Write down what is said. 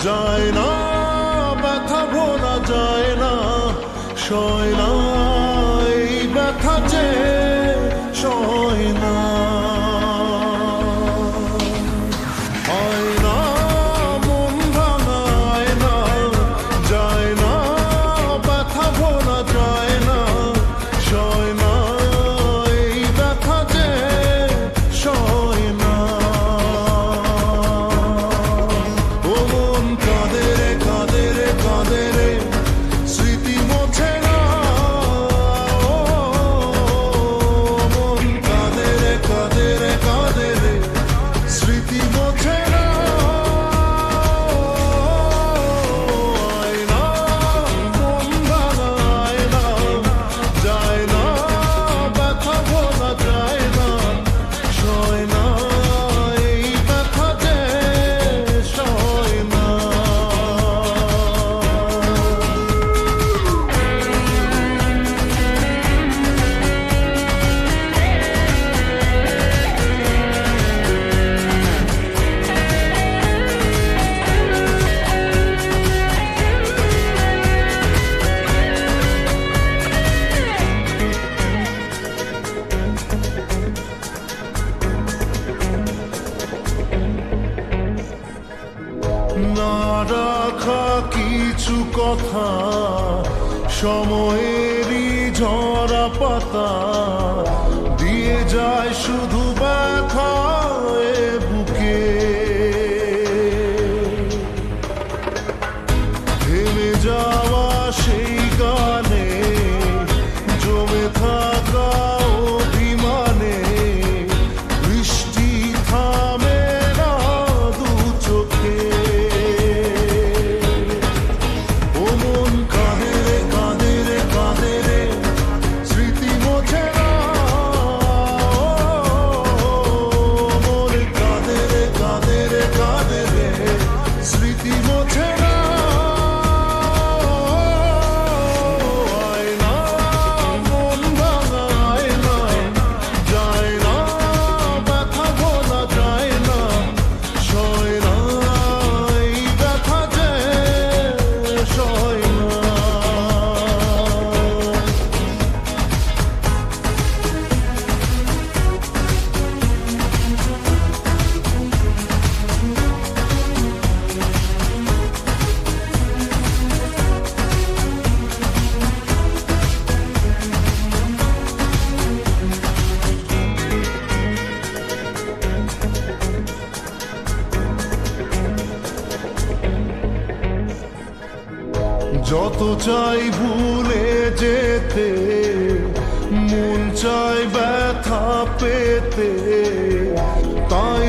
যায় না, ব্যথা ভোলা যায় না, সয় না এই ব্যথা যে সয় না। হয় না মন ভাঙায় না, যায় না ব্যথা ভোলা যায় না, সয় না এই ব্যথা যে সয় না। ও মন কাঁদে রে কাঁদে রে কাঁদে রে, স্মৃতি মোছে না। ও মন কাঁদে রে কাঁদে রে কাঁদে রে, স্মৃতি মোছে না। আয় না মন ভাঙায় না, যায় না ব্যথা ভোলা যায় না, সয় না এই ব্যথা যে সয় না। না রাখা কিছু কথা, সময়েরই ঝরা পাতা, দিয়ে যায় শুধু ব্যথা এ বুকে। থেমে যাওয়া সেই গানে, জমে থাকা অভিমানে, বৃষ্টি থামে না দু চোখে। ও মন কাঁদে রে কাঁদে রে কাঁদে রে, স্মৃতি মোছে না। মন কাঁদে রে কাঁদে রে কাঁদে রে, স্মৃতি মোছে না। আয় না মন ভাঙায় না, যায় না ব্যথা ভোলা যায় না, সয় না এই ব্যথা যে সয় না। যত চাই ভুলে যেতে, মন চাই ব্যথা পেতে, তাই